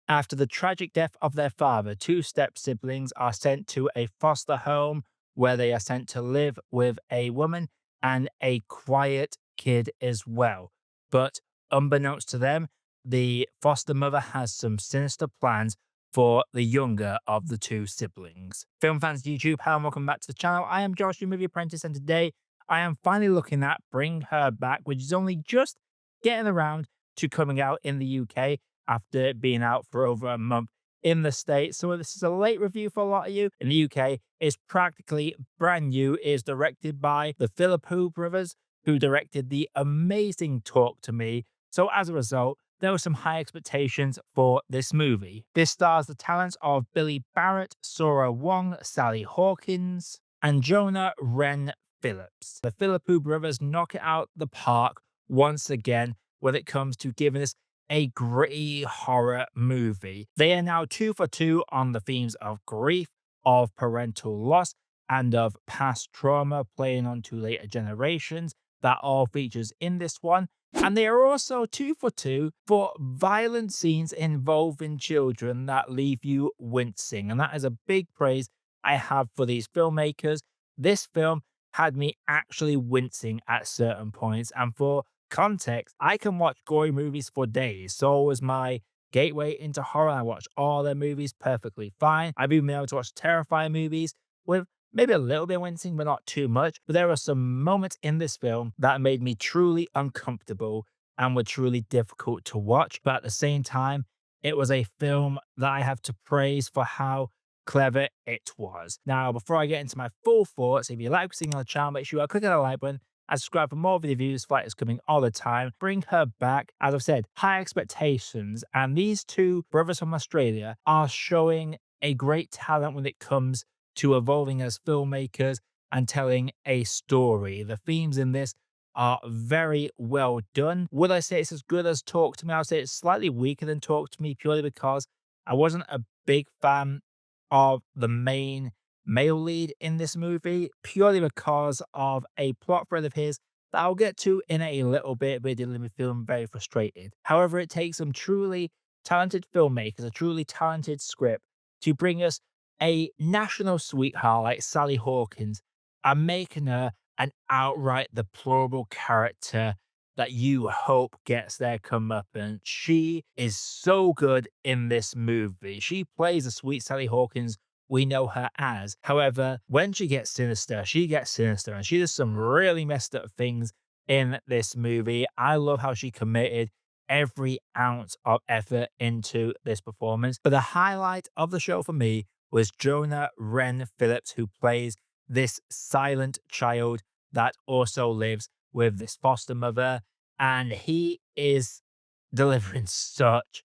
After the tragic death of their father, two step siblings are sent to a foster home where they are sent to live with a woman and a quiet kid as well. But unbeknownst to them, the foster mother has some sinister plans for the younger of the two siblings. Film fans YouTube, hello and welcome back to the channel. I am Josh, your movie apprentice, and today I am finally looking at Bring Her Back, which is only just getting around to coming out in the UK after being out for over a month in the States. So this is a late review for a lot of you. In the UK, it's practically brand new. It is directed by the Phillippou brothers, who directed the amazing Talk to Me. So as a result, there were some high expectations for this movie. This stars the talents of Billy Barrett, Sora Wong, Sally Hawkins, and Jonah Wren Phillips. The Phillippou brothers knock it out the park once again when it comes to giving us a gritty horror movie. They are now 2 for 2 on the themes of grief, of parental loss, and of past trauma, playing on to later generations. That all features in this one. And they are also 2 for 2 for violent scenes involving children that leave you wincing. And that is a big praise I have for these filmmakers. This film had me actually wincing at certain points. And for context, I can watch gory movies for days. So was my gateway into horror. I watched all their movies perfectly fine. I've even been able to watch terrifying movies with maybe a little bit wincing, but not too much. But there are some moments in this film that made me truly uncomfortable and were truly difficult to watch. But at the same time, it was a film that I have to praise for how clever it was. Now, before I get into my full thoughts, if you like seeing on the channel, make sure you click on the like button and subscribe for more video reviews. Fight is coming all the time. Bring Her Back. As I've said, high expectations. And these two brothers from Australia are showing a great talent when it comes to evolving as filmmakers and telling a story. The themes in this are very well done. Would I say it's as good as Talk to Me? I would say it's slightly weaker than Talk to Me purely because I wasn't a big fan of the main male lead in this movie, purely because of a plot thread of his that I'll get to in a little bit, but it did leave me feeling very frustrated. However, it takes some truly talented filmmakers, a truly talented script to bring us a national sweetheart like Sally Hawkins and making her an outright deplorable character that you hope gets their comeuppance. She is so good in this movie. She plays the sweet Sally Hawkins we know her as. However, when she gets sinister, and she does some really messed up things in this movie. I love how she committed every ounce of effort into this performance. But the highlight of the show for me was Jonah Wren Phillips, who plays this silent child that also lives with this foster mother. And he is delivering such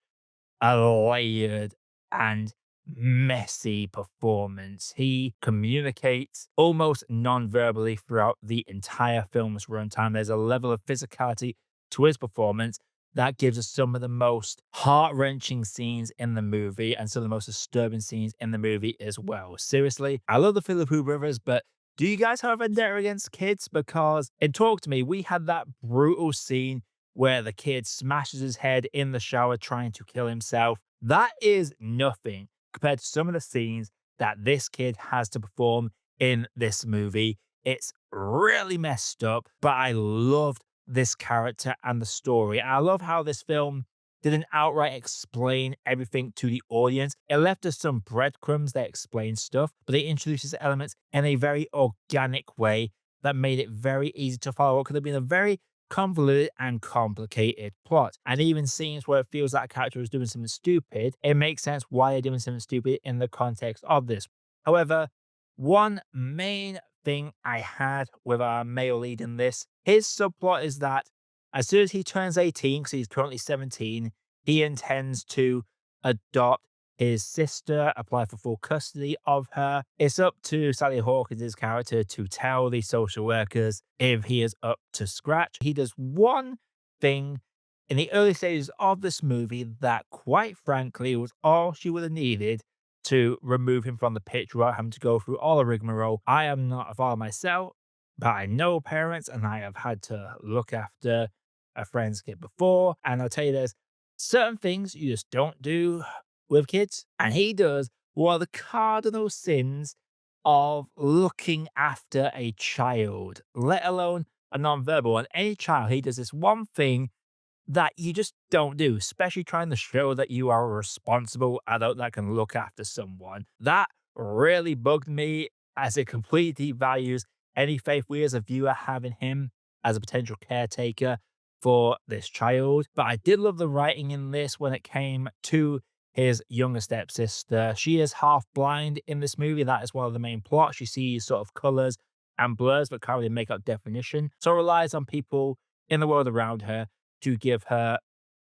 a layered and messy performance. He communicates almost non-verbally throughout the entire film's runtime. There's a level of physicality to his performance that gives us some of the most heart-wrenching scenes in the movie and some of the most disturbing scenes in the movie as well. Seriously, I love the Phillippou brothers, but do you guys have a vendetta against kids? Because in Talk to Me, we had that brutal scene where the kid smashes his head in the shower trying to kill himself. That is nothing compared to some of the scenes that this kid has to perform in this movie. It's really messed up, but I loved this character and the story. I love how this film didn't outright explain everything to the audience. It left us some breadcrumbs that explain stuff, but it introduces elements in a very organic way that made it very easy to follow. It could have been a very convoluted and complicated plot. And even scenes where it feels like a character is doing something stupid, it makes sense why they're doing something stupid in the context of this. However, one main thing I had with our male lead in this, his subplot is that as soon as he turns 18, because he's currently 17, he intends to adopt his sister, apply for full custody of her. It's up to Sally Hawkins' character to tell the social workers if he is up to scratch. He does one thing in the early stages of this movie that, quite frankly, was all she would have needed to remove him from the picture without having to go through all the rigmarole. I am not a father myself, but I know parents and I have had to look after a friend's kid before. And I'll tell you, there's certain things you just don't do with kids. And he does one of the cardinal sins of looking after a child, let alone a non-verbal one. Any child, he does this one thing that you just don't do, especially trying to show that you are a responsible adult that can look after someone. That really bugged me as it completely devalues any faith we as a viewer have in him as a potential caretaker for this child. But I did love the writing in this when it came to his younger stepsister. She is half blind in this movie. That is one of the main plots. She sees sort of colors and blurs, but can't really make out definition. So relies on people in the world around her to give her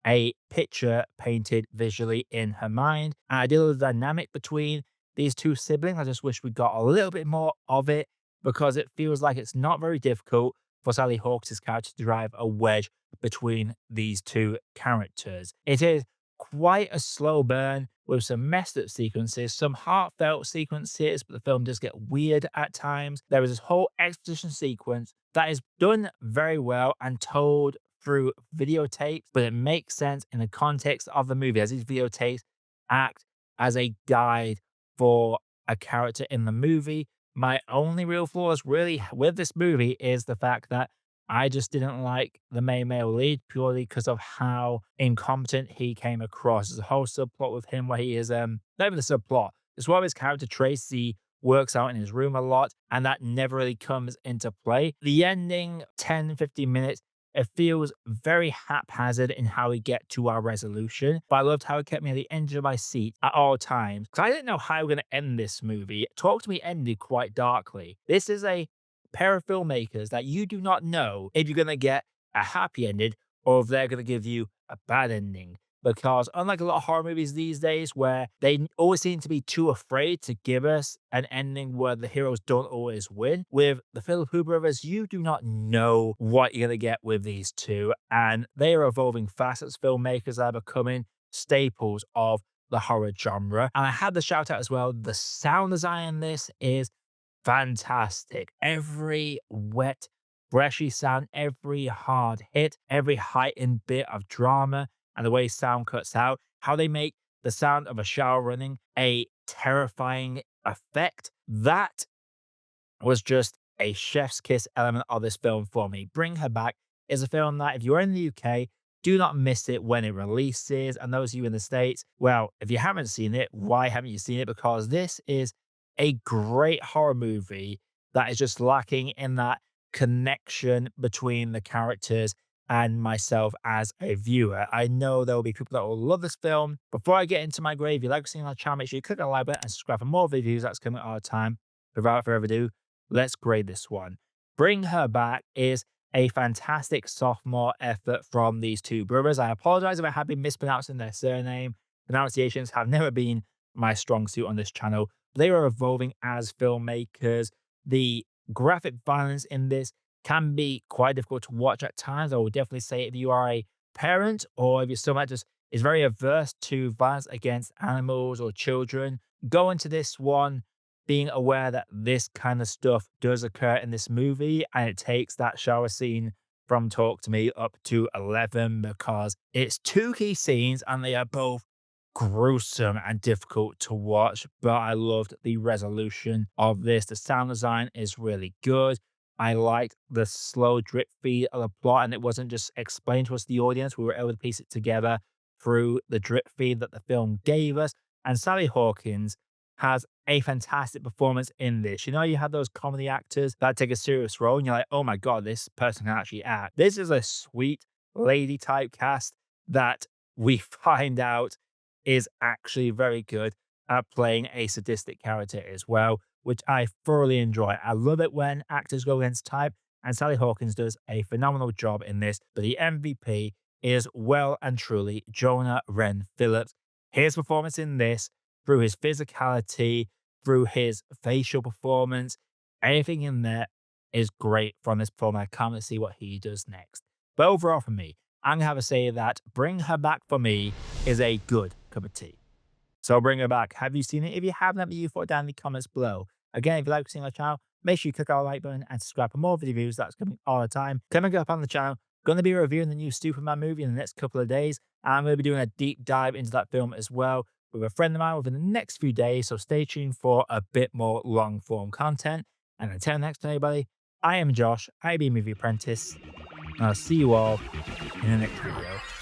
a picture painted visually in her mind. And I did love the dynamic between these two siblings. I just wish we got a little bit more of it because it feels like it's not very difficult for Sally Hawkins' character to drive a wedge between these two characters. It is quite a slow burn with some messed up sequences, some heartfelt sequences, but the film does get weird at times. There is this whole exposition sequence that is done very well and told through videotapes, but it makes sense in the context of the movie as these videotapes act as a guide for a character in the movie. My only real flaws really with this movie is the fact that I just didn't like the main male lead purely because of how incompetent he came across. There's a whole subplot with him where he is not even the subplot. It's one of his character traits. He works out in his room a lot, and that never really comes into play. The ending 10-15 minutes, it feels very haphazard in how we get to our resolution, but I loved how it kept me at the edge of my seat at all times because I didn't know how we are going to end this movie. Talk to Me ended quite darkly. This is a pair of filmmakers that you do not know if you're going to get a happy ending or if they're going to give you a bad ending. Because unlike a lot of horror movies these days, where they always seem to be too afraid to give us an ending where the heroes don't always win, with the Phillippou brothers, you do not know what you're going to get with these two. And they are evolving fast as filmmakers that are becoming staples of the horror genre. And I had to shout out as well, the sound design in this is fantastic. Every wet, brushy sound, every hard hit, every heightened bit of drama, and the way sound cuts out, how they make the sound of a shower running a terrifying effect. That was just a chef's kiss element of this film for me. Bring Her Back is a film that if you're in the UK, do not miss it when it releases. And those of you in the States, well, if you haven't seen it, why haven't you seen it? Because this is a great horror movie that is just lacking in that connection between the characters and myself as a viewer. I know there will be people that will love this film. Before I get into my grade, if you like seeing our channel, make sure you click on the like button and subscribe for more videos that's coming all the time. Without further ado, let's grade this one. Bring Her Back is a fantastic sophomore effort from these two brothers. I apologize if I have been mispronouncing their surname. Pronunciations have never been my strong suit on this channel. They are evolving as filmmakers. The graphic violence in this can be quite difficult to watch at times. I would definitely say if you are a parent or if you're someone that just is very averse to violence against animals or children, go into this one being aware that this kind of stuff does occur in this movie, and it takes that shower scene from Talk to Me up to 11 because it's two key scenes and they are both gruesome and difficult to watch. But I loved the resolution of this. The sound design is really good. I liked the slow drip feed of the plot, and it wasn't just explained to us, the audience. We were able to piece it together through the drip feed that the film gave us. And Sally Hawkins has a fantastic performance in this. You know, you have those comedy actors that take a serious role and you're like, oh my God, this person can actually act. This is a sweet lady typecast that we find out is actually very good at playing a sadistic character as well, which I thoroughly enjoy. I love it when actors go against type, and Sally Hawkins does a phenomenal job in this. But the MVP is well and truly Jonah Wren Phillips. His performance in this, through his physicality, through his facial performance, anything in there is great from this film. I can't wait to see what he does next. But overall, for me, I'm going to have to say that Bring Her Back for me is a good cup of tea. So Bring Her Back. Have you seen it? If you haven't, let me you thought down in the comments below. Again, if you like seeing our channel, make sure you click our like button and subscribe for more videos that's coming all the time. Coming up on the channel, going to be reviewing the new Superman movie in the next couple of days. I'm going to be doing a deep dive into that film as well. with a friend of mine within the next few days. So stay tuned for a bit more long form content. And until next time, everybody, I am Josh, I be Movie Apprentice, and I'll see you all in the next video.